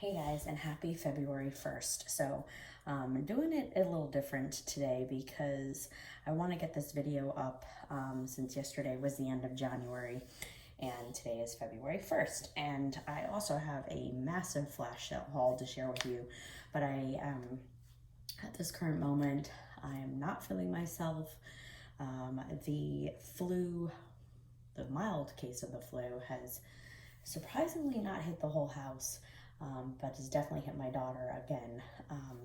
Hey guys, and happy February 1st. So I'm doing it a little different today because I want to get this video up since yesterday was the end of January and today is February 1st. And I also have a massive flash sale haul to share with you, but at this current moment, I am not feeling myself. The flu, the mild case of the flu has surprisingly not hit the whole house. But has definitely hit my daughter again.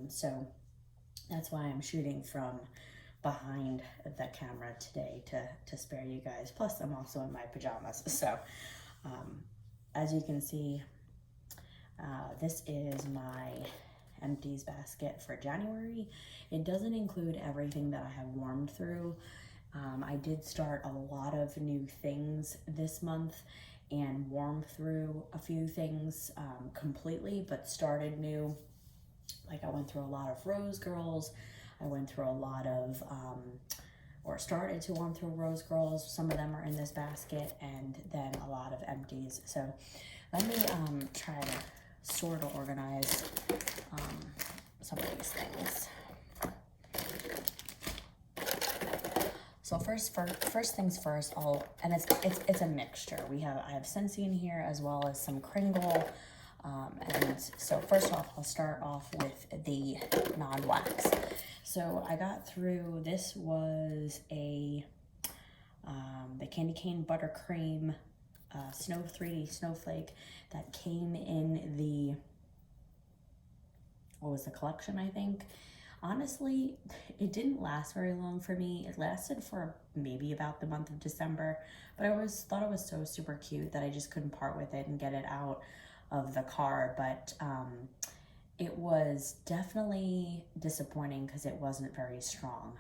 So that's why I'm shooting from behind the camera today to spare you guys. Plus, I'm also in my pajamas. So as you can see, this is my empties basket for January. It doesn't include everything that I have warmed through. I did start a lot of new things this month and warmed through a few things completely, but started new. Like I went through a lot of Rose Girls. I went through a lot of, or started to warm through Rose Girls. Some of them are in this basket, and then a lot of empties. So let me try to sort of organize some of these things. So first things first, it's a mixture. I have Scentsy in here as well as some Kringle. And so first off, I'll start off with the non-wax. So I got through, this was the Candy Cane Buttercream Snow 3D Snowflake that came in the, what was the collection, I think? Honestly, it didn't last very long for me. It lasted for maybe about the month of December, but I thought it was so super cute that I just couldn't part with it and get it out of the car. But it was definitely disappointing because it wasn't very strong,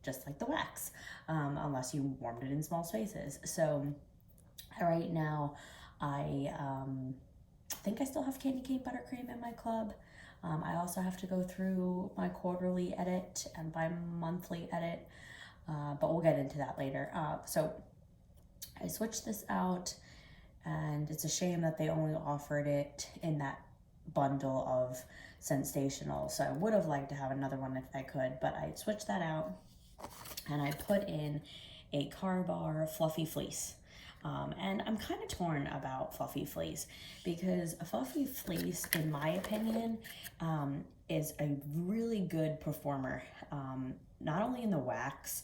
just like the wax, unless you warmed it in small spaces. So right now, I think I still have Candy Cane Buttercream in my club. I also have to go through my quarterly edit and bi-monthly edit, but we'll get into that later. So I switched this out, and it's a shame that they only offered it in that bundle of Sensational. So I would have liked to have another one if I could, but I switched that out, and I put in a Car Fluffy Fleece. And I'm kind of torn about Fluffy Fleece because a Fluffy Fleece, in my opinion, is a really good performer, not only in the wax,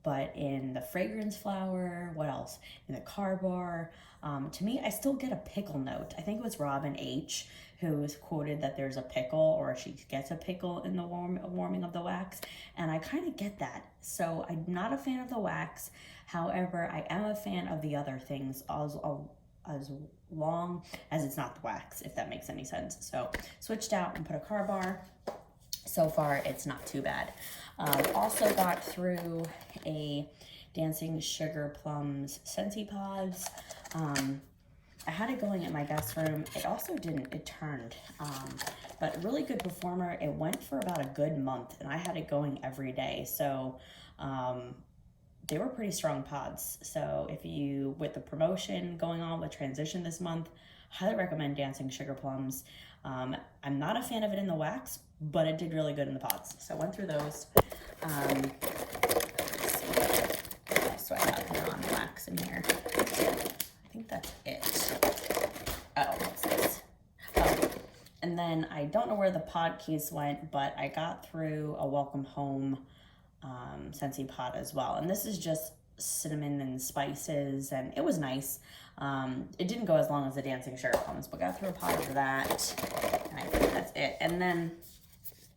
but in the fragrance flower, what else? In the Car. To me, I still get a pickle note. I think it was Robin H. who was quoted that there's a pickle, or she gets a pickle in the warming of the wax, and I kind of get that. So I'm not a fan of the wax. However, I am a fan of the other things as long as it's not the wax, if that makes any sense. So switched out and put a Car. So far, it's not too bad. Also got through a Dancing Sugar Plums Scentsy Pods. I had it going in my guest room. It also didn't, it turned, but really good performer. It went for about a good month, and I had it going every day. So they were pretty strong pods. So if you, with the promotion going on with Transition this month, highly recommend Dancing Sugar Plums. I'm not a fan of it in the wax, but it did really good in the pods. So I went through those. Let's see what else do I have non-wax in here. I think that's it. Oh, what's this? Oh, and then I don't know where the pod keys went, but I got through a Welcome Home Scentsy pod as well. And this is just cinnamon and spices, and it was nice. It didn't go as long as the Dancing Sugar Plums, but got through a pod of that, and I think that's it. And then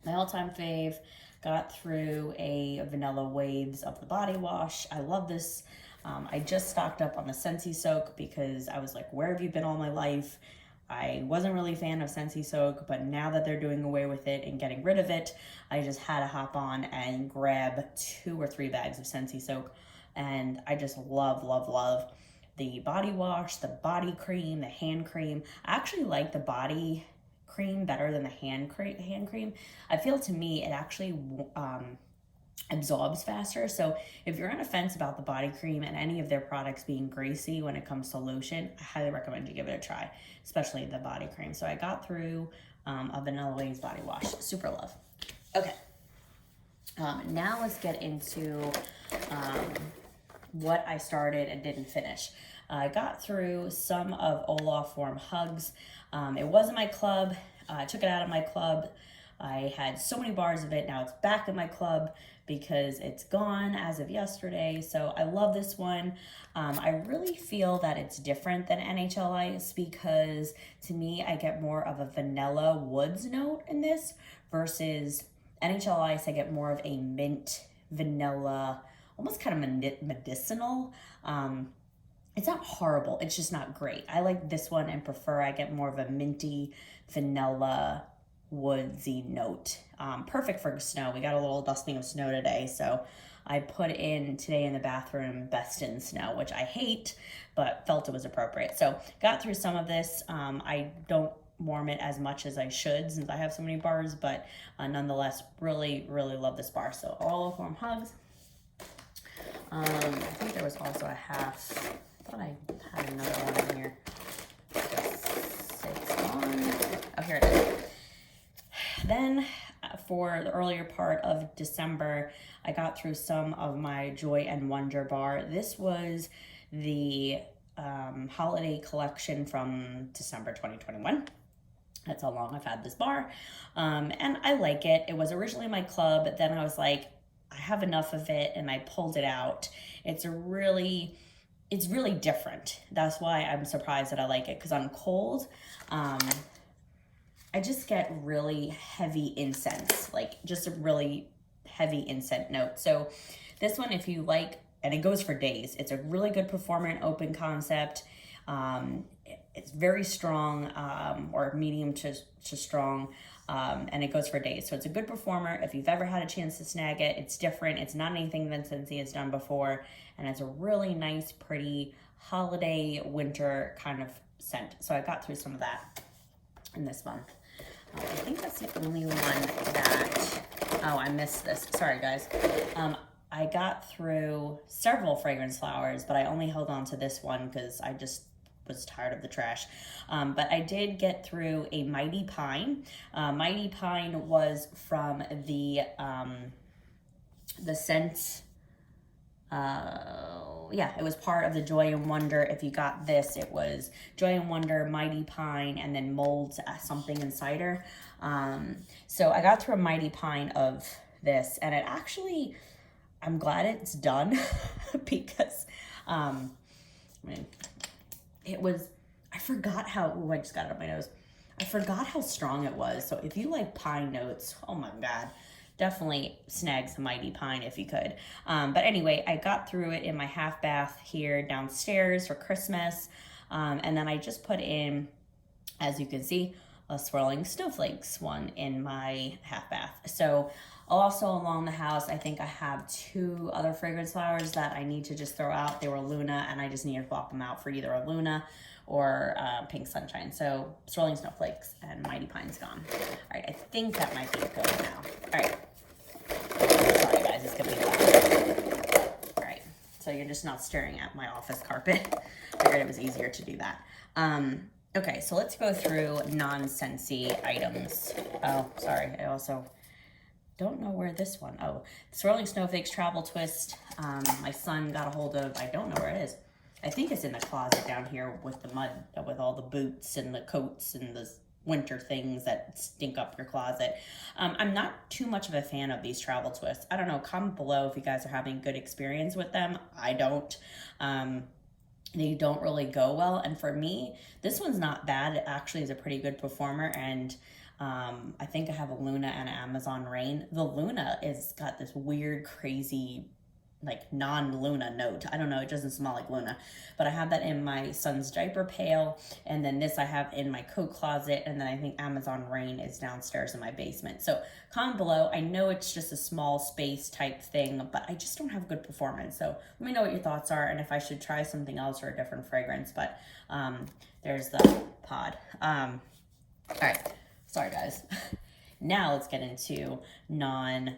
my all-time fave, got through a Vanilla Waves of the body wash. I love this. I just stocked up on the Scentsy Soak because I was like, where have you been all my life? I wasn't really a fan of Scentsy Soak, but now that they're doing away with it and getting rid of it, I just had to hop on and grab 2 or 3 bags of Scentsy Soak. And I just love, love, love the body wash, the body cream, the hand cream. I actually like the body cream better than the hand cream. I feel, to me, it actually absorbs faster. So if you're on a fence about the body cream and any of their products being greasy when it comes to lotion, I highly recommend you give it a try, especially the body cream. So I got through a Vanilla Wings body wash. Super love. Okay. Now let's get into what I started and didn't finish. I got through some of Olaf Warm Hugs. It was in my club. I took it out of my club. I had so many bars of it. Now it's back in my club because it's gone as of yesterday. So I love this one. I really feel that it's different than NHL Ice because to me, I get more of a vanilla woods note in this versus NHL Ice. I get more of a mint, vanilla, almost kind of medicinal. It's not horrible. It's just not great. I like this one and prefer I get more of a minty, vanilla, woodsy note. Perfect for snow. We got a little dusting of snow today, so I put in today in the bathroom Best in Snow, which I hate, but felt it was appropriate. So got through some of this. I don't warm it as much as I should since I have so many bars, but nonetheless, really, really love this bar. So all of Warm Hugs. I think there was also a half. I thought I had another one in here. 6 on. Oh, here it is. Then for the earlier part of December, I got through some of my Joy and Wonder bar. This was the holiday collection from December 2021. That's how long I've had this bar. And I like it. It was originally my club, but then I was like, I have enough of it, and I pulled it out. It's really different. That's why I'm surprised that I like it, because on cold, I just get really heavy incense, like just a really heavy incense note. So this one, if you like, and it goes for days, it's a really good performer and open concept. It's very strong, or medium to strong, and it goes for days. So it's a good performer. If you've ever had a chance to snag it, it's different. It's not anything that Scentsy has done before, and it's a really nice, pretty holiday, winter kind of scent. So I got through some of that in this month. I think that's the only one that, oh, I missed this. Sorry, guys. I got through several fragrance flowers, but I only held on to this one because I just was tired of the trash. But I did get through a Mighty Pine. Mighty Pine was from the scent, yeah, it was part of the Joy and Wonder. If you got this, it was Joy and Wonder, Mighty Pine, and then Molds something and cider. So I got through a Mighty Pine of this, and it actually, I'm glad it's done because, I mean, it was, I forgot how, oh, I just got it up my nose. I forgot how strong it was. So if you like pine notes, oh my God, definitely snag some Mighty Pine if you could. But anyway, I got through it in my half bath here downstairs for Christmas. And then I just put in, as you can see, a Swirling Snowflakes one in my half bath. So also along the house, I think I have 2 other fragrance flowers that I need to just throw out. They were Luna, and I just need to swap them out for either a Luna or Pink Sunshine. So Swirling Snowflakes and Mighty Pine's gone. All right, I think that might be good now. All right. Sorry guys, it's gonna be loud. All right, so you're just not staring at my office carpet. I figured it was easier to do that. Okay, so let's go through non-Scentsy items. Oh, sorry, I also don't know where this one, oh, Swirling Snowflakes Travel Twist. My son got a hold of, I don't know where it is. I think it's in the closet down here with the mud, with all the boots and the coats and the winter things that stink up your closet. I'm not too much of a fan of these travel twists. I don't know, comment below if you guys are having good experience with them. I don't. They don't really go well. And for me, this one's not bad. It actually is a pretty good performer. And I think I have a Luna and an Amazon Rain. The Luna is got this weird, crazy, like non-Luna note. I don't know, it doesn't smell like Luna, but I have that in my son's diaper pail, and then this I have in my coat closet, and then I think Amazon Rain is downstairs in my basement. So comment below. I know it's just a small space type thing, but I just don't have good performance. So let me know what your thoughts are and if I should try something else or a different fragrance. But there's the pod. All right, sorry guys. Now let's get into non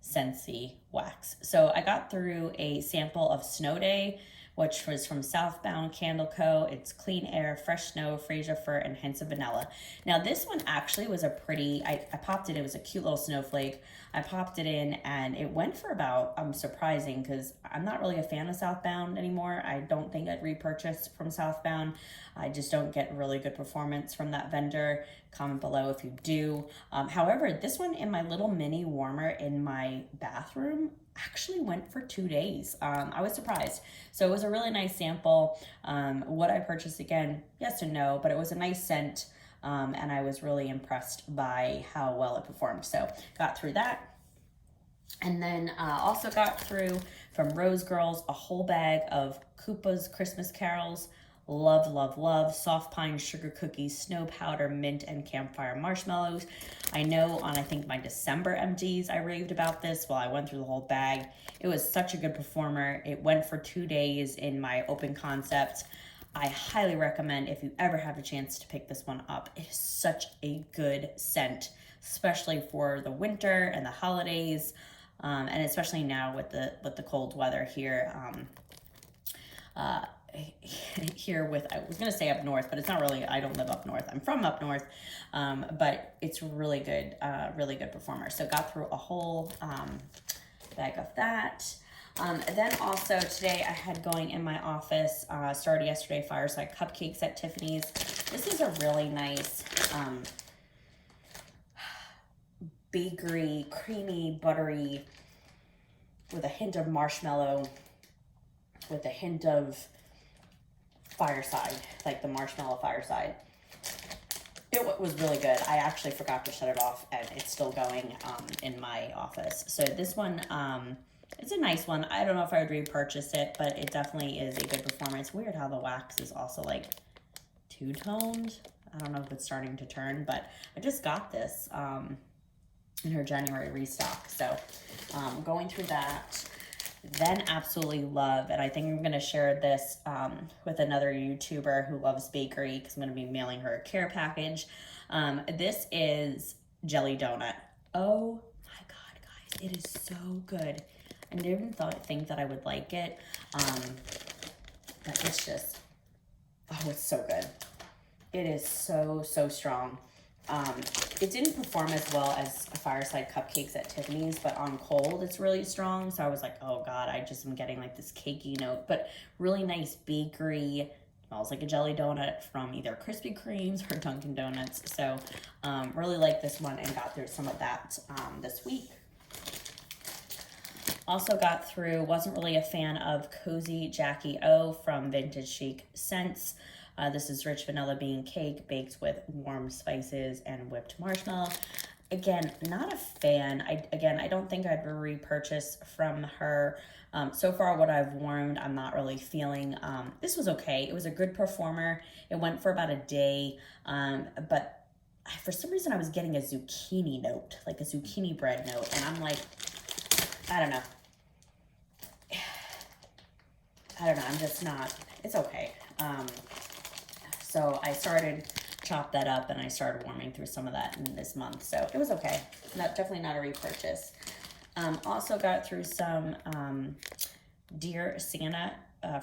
Scentsy Wax. So I got through a sample of Snow Day, which was from Southbound Candle Co. It's clean air, fresh snow, freesia fir, and hints of vanilla. Now this one actually was a pretty, I popped it was a cute little snowflake. I popped it in and it went for about, surprising because I'm not really a fan of Southbound anymore. I don't think I'd repurchase from Southbound. I just don't get really good performance from that vendor. Comment below if you do. However, this one in my little mini warmer in my bathroom actually went for 2 days. I was surprised. So it was a really nice sample. Would I purchase again? Yes and no, but it was a nice scent. And I was really impressed by how well it performed. So got through that. And then also got through from Rose Girls a whole bag of Koopa's Christmas Carols. Love, love, love. Soft pine sugar cookies, snow powder, mint, and campfire marshmallows. I know on, I think, my December empties, I raved about this while I went through the whole bag. It was such a good performer. It went for 2 days in my open concept. I highly recommend if you ever have a chance to pick this one up. It is such a good scent, especially for the winter and the holidays, and especially now with the cold weather here. Here with, I was gonna say up north, but it's not really, I don't live up north. I'm from up north, but it's really good performer. So got through a whole bag of that. Then also today I had going in my office, started yesterday, fireside cupcakes at Tiffany's. This is a really nice bakery, creamy, buttery, with a hint of marshmallow, with a hint of fireside, like the marshmallow fireside. It was really good. I actually forgot to shut it off and it's still going in my office. So this one, it's a nice one. I don't know if I would repurchase it, but it definitely is a good performer. It's weird how the wax is also like two-toned. I don't know if it's starting to turn, but I just got this in her January restock. So going through that. Then absolutely love, and I think I'm going to share this with another YouTuber who loves bakery because I'm going to be mailing her a care package. This is Jelly Donut. Oh my God, guys, it is so good. I didn't think that I would like it, but it's just, oh, it's so good. It is so, so strong. It didn't perform as well as Fireside Cupcakes at Tiffany's, but on cold, it's really strong. So I was like, oh God, I just am getting like this cakey note, but really nice bakery. Smells like a jelly donut from either Krispy Kreme's or Dunkin' Donuts. So really like this one and got through some of that this week. Also got through, wasn't really a fan of Cozy Jackie O from Vintage Chic Scents. This is rich vanilla bean cake baked with warm spices and whipped marshmallow. Again, not a fan. I don't think I'd repurchase from her. So far, what I've warmed, I'm not really feeling. This was okay. It was a good performer. It went for about a day, but for some reason, I was getting a zucchini note, like a zucchini bread note, and I'm like, I don't know. I'm just not. It's okay. So I started chop that up and I started warming through some of that in this month. So it was okay. Definitely not a repurchase. Also got through some Dear Santa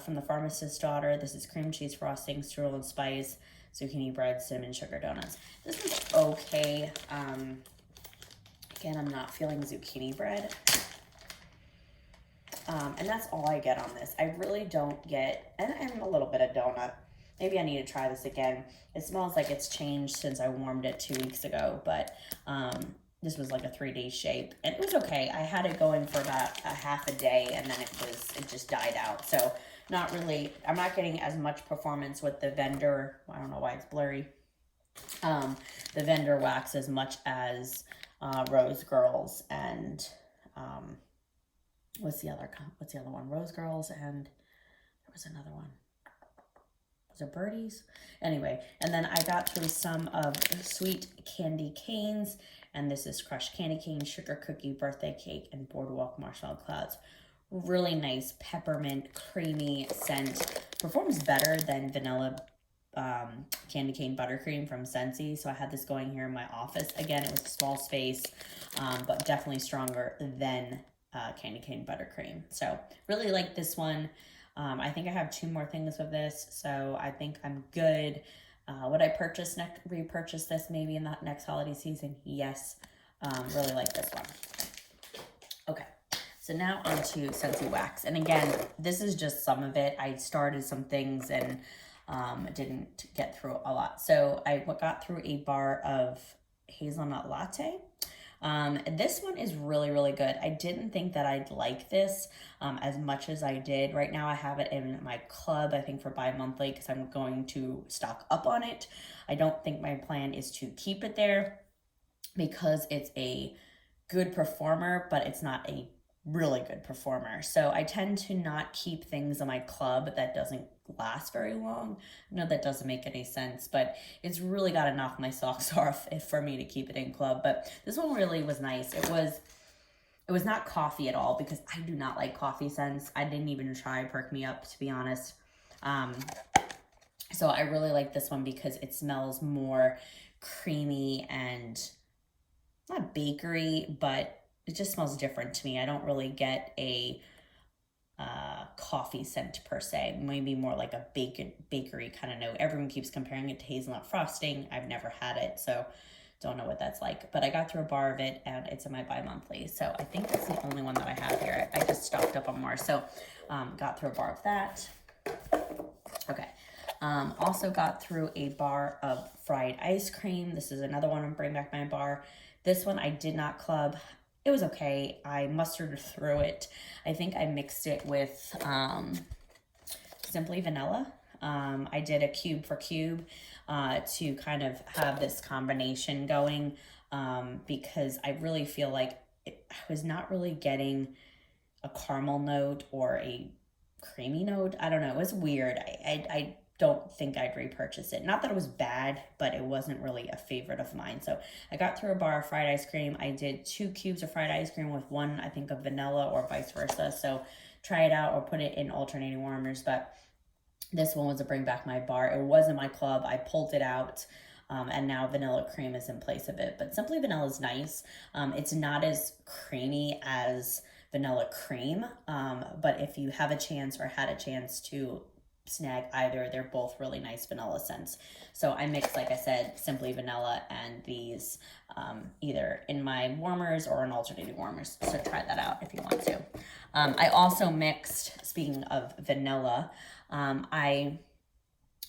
from the Pharmacist's Daughter. This is cream cheese frosting, strudel and spice, zucchini bread, cinnamon sugar donuts. This was okay. Again, I'm not feeling zucchini bread. And that's all I get on this. I really don't get, and a little bit of donut. Maybe I need to try this again. It smells like it's changed since I warmed it 2 weeks ago, but this was like a 3-day shape, and it was okay. I had it going for about a half a day, and then it just died out. So not really, I'm not getting as much performance with the vendor. I don't know why it's blurry. The vendor wax as much as Rose Girls and what's the other one? Rose Girls, and there was another one. Was it Birdies? Anyway, and then I got through some of Sweet Candy Canes, and this is crushed candy cane, sugar cookie, birthday cake, and boardwalk marshmallow clouds. Really nice peppermint, creamy scent. Performs better than vanilla candy cane buttercream from Scentsy. So I had this going here in my office. Again, it was a small space, but definitely stronger than candy cane buttercream. So really like this one. I think I have 2 more things of this, so I think I'm good. Would I repurchase this maybe in the next holiday season? Yes. Really like this one. Okay, so now on to Scentsy Wax. And again, this is just some of it. I started some things and didn't get through a lot. So I got through a bar of hazelnut latte. This one is really, really good. I didn't think that I'd like this as much as I did. Right now I have it in my club, I think for bi-monthly, because I'm going to stock up on it. I don't think my plan is to keep it there because it's a good performer, but it's not a really good performer. So I tend to not keep things in my club that doesn't last very long. I know that doesn't make any sense, but it's really got to knock my socks off for me to keep it in club. But this one really was nice. It was not coffee at all because I do not like coffee scents. I didn't even try Perk Me Up, to be honest. So I really like this one because it smells more creamy and not bakery, but it just smells different to me. I don't really get a coffee scent per se, maybe more like a bakery kind of note. Everyone keeps comparing it to hazelnut frosting. I've never had it, so don't know what that's like, but I got through a bar of it and it's in my bi-monthly. So I think that's the only one that I have here. I just stocked up on more. So got through a bar of that. Okay. Also got through a bar of fried ice cream. This is another one on Bring Back My Bar. This one I did not club. It was okay. I mustered through it. I think I mixed it with Simply Vanilla. I did a cube for cube to kind of have this combination going because I really feel like I was not really getting a caramel note or a creamy note. I don't know. It was weird. I don't think I'd repurchase it. Not that it was bad, but it wasn't really a favorite of mine. So I got through a bar of fried ice cream. I did 2 cubes of fried ice cream with 1, I think, of vanilla or vice versa. So try it out or put it in alternating warmers. But this one was a Bring Back My Bar. It was in my club. I pulled it out. And now vanilla cream is in place of it. But Simply Vanilla is nice. It's not as creamy as vanilla cream. But if you have a chance or had a chance to snag either, they're both really nice vanilla scents. So I mixed, like I said, Simply Vanilla and these either in my warmers or in alternating warmers. So try that out if you want to. I also mixed, speaking of vanilla, I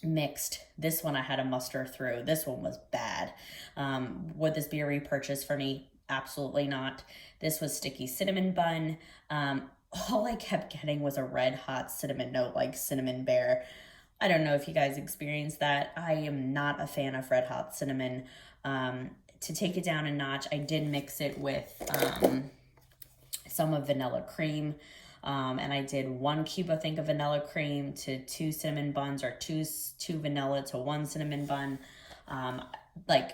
mixed this one. I had to muster through. This one was bad. Would this be a repurchase for me? Absolutely not. This was Sticky Cinnamon Bun. All I kept getting was a red hot cinnamon note, like Cinnamon Bear. I don't know if you guys experienced that. I am not a fan of red hot cinnamon. To take it down a notch, I did mix it with some of vanilla cream. And I did 1 cube, I think, of vanilla cream to 2 cinnamon buns, or two vanilla to 1 cinnamon bun. Like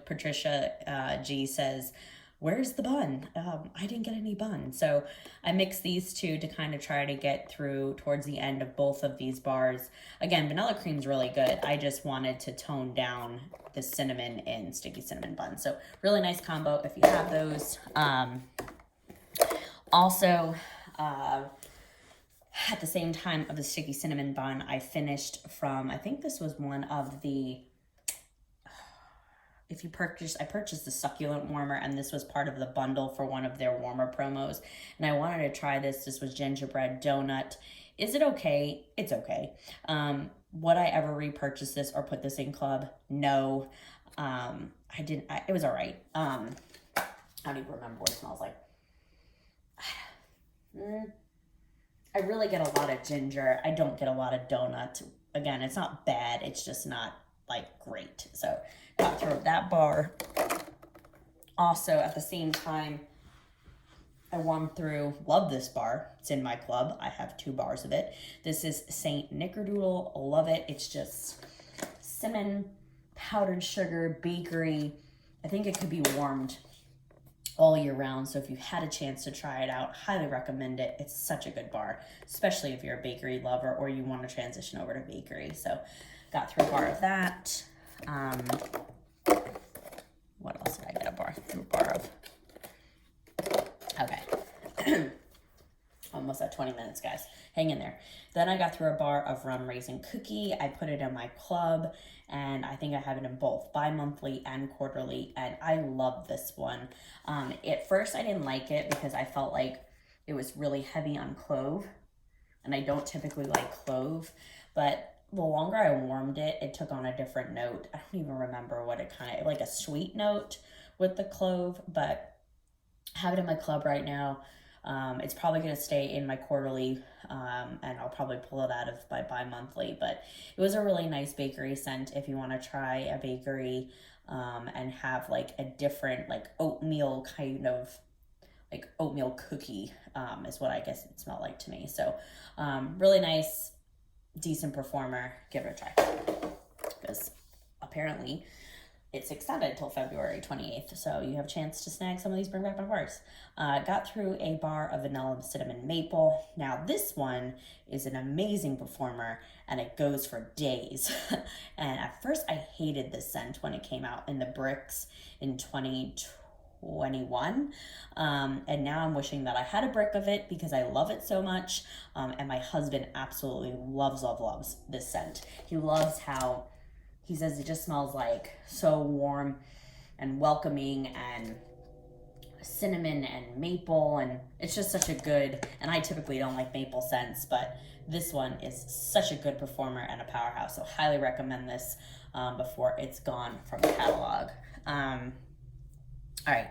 Patricia G says, where's the bun? I didn't get any bun. So I mixed these 2 to kind of try to get through towards the end of both of these bars. Again, vanilla cream's really good. I just wanted to tone down the cinnamon in Sticky Cinnamon Bun. So really nice combo if you have those. Also, at the same time of the Sticky Cinnamon Bun, I finished from, I think this was one of the, I purchased the succulent warmer, and this was part of the bundle for one of their warmer promos. And I wanted to try this. This was gingerbread donut. Is it okay? It's okay. Would I ever repurchase this or put this in club? No. I didn't. It was all right. I don't even remember what it smells like. I really get a lot of ginger. I don't get a lot of donut. Again, it's not bad. It's just not like great. So got through that bar. Also, at the same time, I won through, love this bar. It's in my club. I have 2 bars of it. This is Saint Nickerdoodle. Love it. It's just cinnamon, powdered sugar, bakery. I think it could be warmed all year round. So if you had a chance to try it out, highly recommend it. It's such a good bar, especially if you're a bakery lover or you want to transition over to bakery. So got through a bar of that. What else did I get a bar of? Okay. Almost at 20 minutes, guys. Hang in there. Then I got through a bar of rum raisin cookie. I put it in my club, and I think I have it in both bi-monthly and quarterly, and I love this one. At first, I didn't like it because I felt like it was really heavy on clove, and I don't typically like clove, but the longer I warmed it, it took on a different note. I don't even remember what it kind of, like a sweet note with the clove, but I have it in my club right now. It's probably going to stay in my quarterly, and I'll probably pull it out of my bi-monthly, but it was a really nice bakery scent if you want to try a bakery, and have like a different, like oatmeal kind of, like oatmeal cookie, is what I guess it smelled like to me. So, really nice, decent performer. Give it a try, because apparently it's extended until February 28th, so you have a chance to snag some of these Bring Back My Bars. Got through a bar of vanilla cinnamon maple. Now this one is an amazing performer, and it goes for days. And at first I hated this scent when it came out in the bricks in 2021. And now I'm wishing that I had a brick of it because I love it so much. And my husband absolutely loves this scent. He loves how he says it just smells like so warm and welcoming and cinnamon and maple, and it's just such a good, and I typically don't like maple scents, but this one is such a good performer and a powerhouse, so highly recommend this before it's gone from the catalog. All right,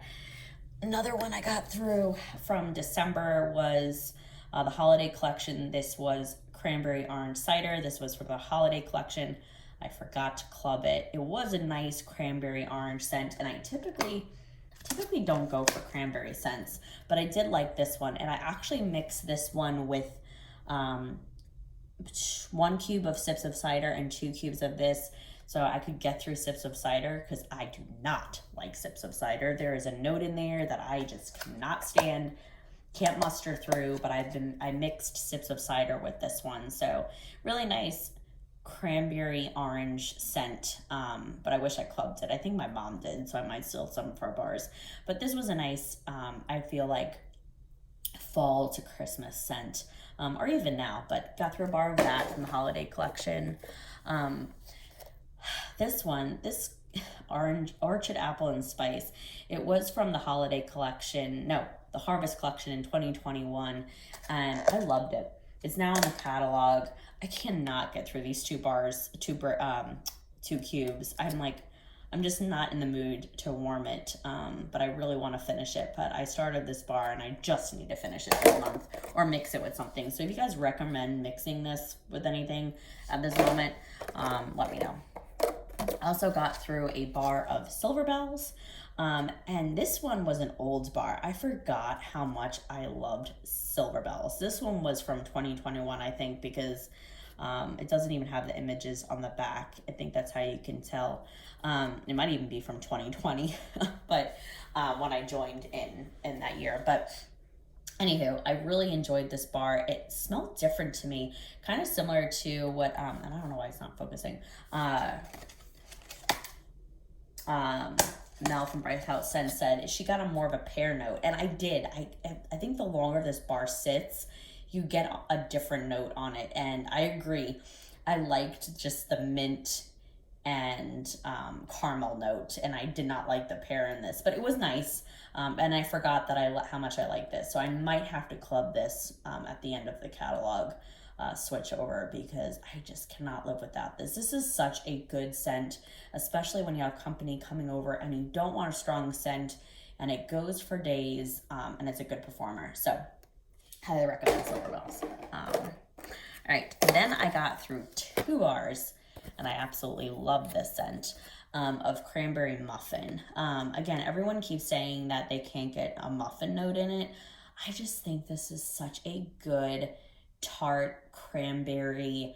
another one I got through from December was the holiday collection. This was cranberry orange cider. This was for the holiday collection. I forgot to club it. It was a nice cranberry orange scent, and I typically don't go for cranberry scents, but I did like this one, and I actually mixed this one with 1 cube of Sips of Cider and 2 cubes of this, so I could get through Sips of Cider, because I do not like Sips of Cider. There is a note in there that I just cannot stand, can't muster through, but I mixed Sips of Cider with this one, so really nice cranberry orange scent, but I wish I clubbed it. I think my mom did, so I might steal some for bars, but this was a nice, I feel like fall to Christmas scent, or even now, but got through a bar of that from the holiday collection. This orange orchard apple and spice, it was from the holiday collection, no, the harvest collection in 2021, and I loved it. It's now in the catalog. I cannot get through these two cubes. I'm just not in the mood to warm it, but I really want to finish it. But I started this bar, and I just need to finish it this month or mix it with something. So if you guys recommend mixing this with anything at this moment, let me know. I also got through a bar of Silver Bells. And this one was an old bar. I forgot how much I loved Silver Bells. This one was from 2021, I think, because it doesn't even have the images on the back. I think that's how you can tell. It might even be from 2020, but when I joined in that year. But anywho, I really enjoyed this bar. It smelled different to me, kind of similar to what, and I don't know why it's not focusing, Mel from Bright House Scent said she got a more of a pear note, and I did. I think the longer this bar sits, you get a different note on it, and I agree. I liked just the mint and caramel note, and I did not like the pear in this, but it was nice, and I forgot that how much I like this, so I might have to club this at the end of the catalog switch over, because I just cannot live without this. This is such a good scent, especially when you have company coming over and you don't want a strong scent, and it goes for days, and it's a good performer. So highly recommend Silver Bells. All right, then I got through 2 bars, and I absolutely love this scent of cranberry muffin. Again, everyone keeps saying that they can't get a muffin note in it. I just think this is such a good tart cranberry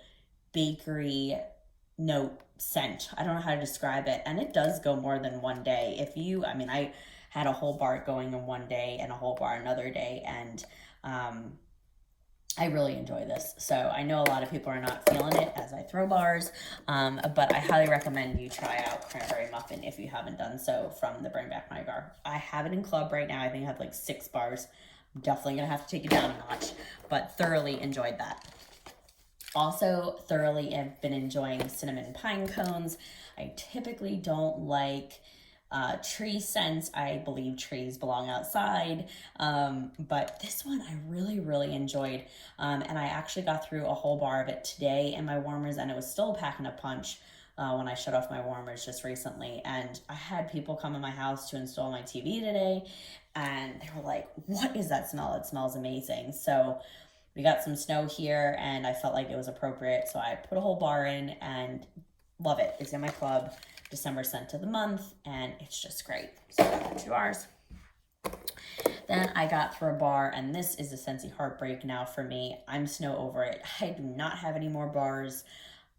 bakery note scent. I don't know how to describe it, and it does go more than one day. I had a whole bar going in one day and a whole bar another day, and I really enjoy this. So I know a lot of people are not feeling it as I throw bars, but I highly recommend you try out Cranberry Muffin if you haven't done so from the Bring Back My Bar. I have it in club right now. I think I have like 6 bars. I'm definitely going to have to take it down a notch, but thoroughly enjoyed that. Also thoroughly have been enjoying cinnamon pine cones. I typically don't like tree scents. I believe trees belong outside. But this one I really enjoyed. And I actually got through a whole bar of it today in my warmers, and it was still packing a punch when I shut off my warmers just recently. And I had people come in my house to install my TV today, and they were like, "What is that smell? It smells amazing." So we got some snow here, and I felt like it was appropriate. So I put a whole bar in and love it. It's in my club. December scent of the month, and it's just great. So I got 2 bars. Then I got through a bar, and this is a Scentsy heartbreak now for me. I'm snow over it. I do not have any more bars.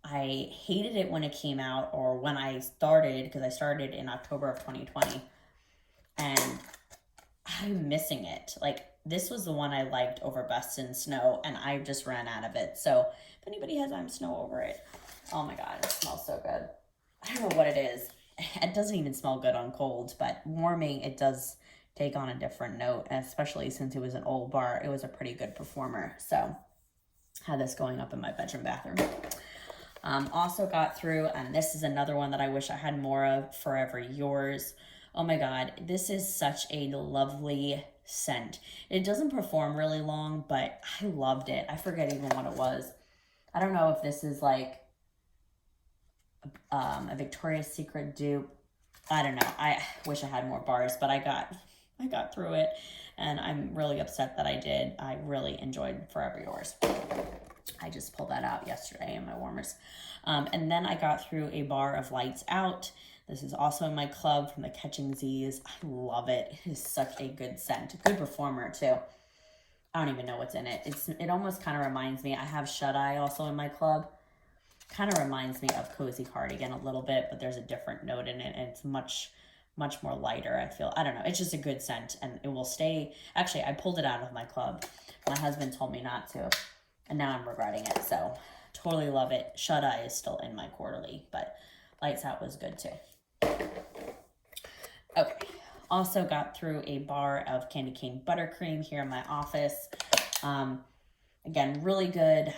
I hated it when it came out, or when I started, because I started in October of 2020, and I'm missing it. Like, this was the one I liked over Best in Snow, and I just ran out of it. So if anybody has I'm Snow over it, oh my God, it smells so good. I don't know what it is. It doesn't even smell good on cold, but warming, it does take on a different note, especially since it was an old bar. It was a pretty good performer. So had this going up in my bedroom bathroom. Also got through, and this is another one that I wish I had more of, Forever Yours. Oh my God, this is such a lovely scent. It doesn't perform really long, but I loved it. I forget even what it was. I don't know if this is like a Victoria's Secret dupe. I don't know. I wish I had more bars, but I got through it, and I'm really upset that I did. I really enjoyed Forever Yours. I just pulled that out yesterday in my warmers. And then I got through a bar of Lights Out. This is also in my club from the Catching Z's. I love it. It is such a good scent. A good performer too. I don't even know what's in it. It almost kind of reminds me. I have Shut Eye also in my club. Kind of reminds me of Cozy Cardigan a little bit, but there's a different note in it, and it's much more lighter, I feel. I don't know. It's just a good scent, and it will stay. Actually, I pulled it out of my club. My husband told me not to, and now I'm regretting it. So totally love it. Shut Eye is still in my quarterly, but Lights Out was good too. Okay. Also got through a bar of Candy Cane Buttercream here in my office. Again, really good.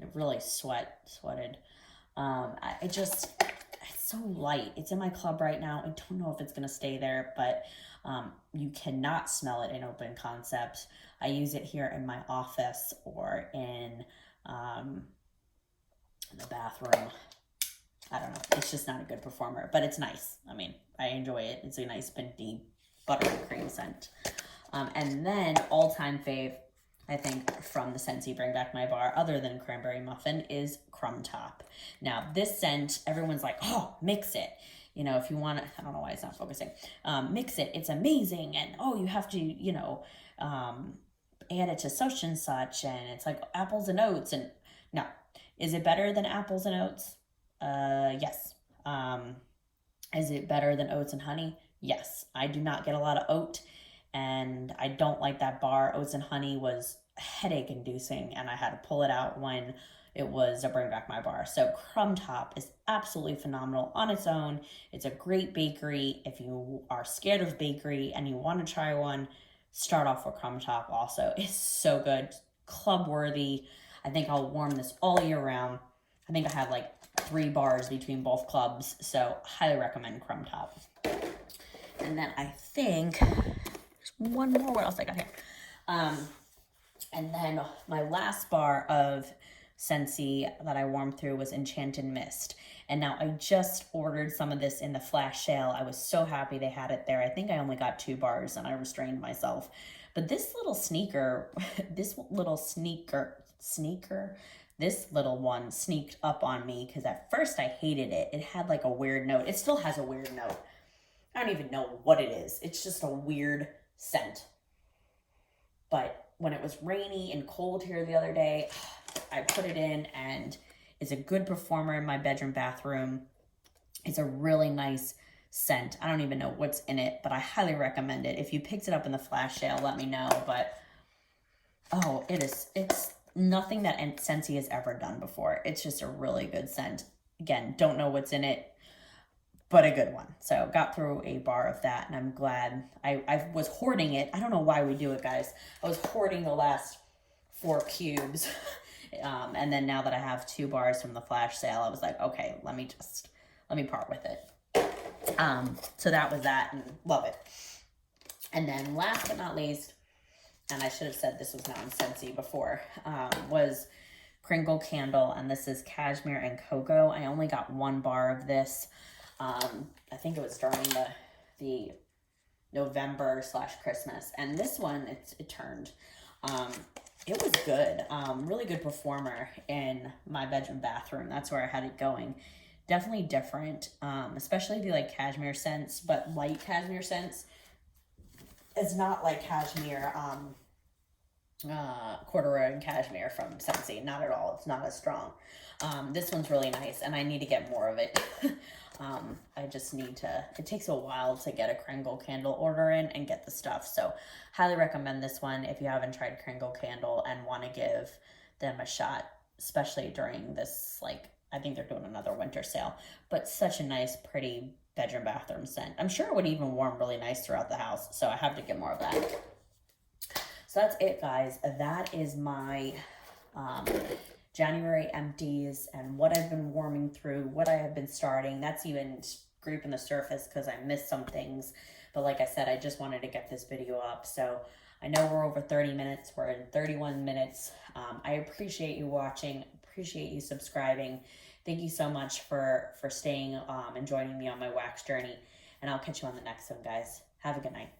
It really sweated. It's so light. It's in my club right now. I don't know if it's going to stay there, but you cannot smell it in open concept. I use it here in my office or in the bathroom. I don't know. It's just not a good performer, but it's nice. I mean, I enjoy it. It's a nice minty buttercream scent. And then all-time fave, I think, from the Scentsy Bring Back My Bar, other than Cranberry Muffin, is Crumb Top. Now, this scent, everyone's like, oh, mix it. You know, if you want to, I don't know why it's not focusing. Mix it, it's amazing. And, oh, you have to, add it to such and such. And it's like apples and oats. And no. Is it better than apples and oats? Yes. Is it better than oats and honey? Yes. I do not get a lot of oat, and I don't like that bar. Oats and honey was headache inducing, and I had to pull it out when it was a Bring Back My Bar. So Crumb Top is absolutely phenomenal on its own. It's a great bakery. If you are scared of bakery and you want to try one, start off with Crumb Top also. It's so good. Club worthy. I think I'll warm this all year round. I think I have like 3 bars between both clubs, so highly recommend Crumb Top. And then I think there's one more. What else I got here? And then my last bar of Scentsy that I warmed through was Enchanted Mist. And now I just ordered some of this in the flash sale. I was so happy they had it there. I think I only got 2 bars, and I restrained myself. But this little one sneaked up on me, because at first I hated it. It had like a weird note. It still has a weird note. I don't even know what it is. It's just a weird scent. But when it was rainy and cold here the other day, I put it in, and it's a good performer in my bedroom bathroom. It's a really nice scent. I don't even know what's in it, but I highly recommend it. If you picked it up in the flash sale, let me know. But Oh, it's nothing that Scentsy has ever done before. It's just a really good scent. Again, don't know what's in it, but a good one. So got through a bar of that, and I'm glad. I was hoarding it. I don't know why we do it, guys. I was hoarding the last 4 cubes. And then now that I have 2 bars from the flash sale, I was like, okay, let me part with it. So that was that, and love it. And then last but not least, and I should have said this was not in Scentsy before, was Kringle Candle, and this is Cashmere and Cocoa. I only got 1 bar of this. I think it was during the November / Christmas, and this one, it turned. It was good. Really good performer in my bedroom bathroom. That's where I had it going. Definitely different, especially if you like cashmere scents, but light cashmere scents. It's not like cashmere, corduroy and cashmere from Scentsy. Not at all. It's not as strong. This one's really nice, and I need to get more of it. I just need to, it takes a while to get a Kringle candle order in and get the stuff. So highly recommend this one if you haven't tried Kringle Candle and want to give them a shot, especially during this, like, I think they're doing another winter sale, but such a nice, pretty bedroom bathroom scent. I'm sure it would even warm really nice throughout the house. So I have to get more of that. So that's it, guys. That is my, January empties and what I've been warming through, what I have been starting. That's even scraping the surface because I missed some things. But like I said, I just wanted to get this video up. So I know we're over 30 minutes. We're in 31 minutes. I appreciate you watching. Appreciate you subscribing. Thank you so much for staying and joining me on my wax journey. And I'll catch you on the next one, guys. Have a good night.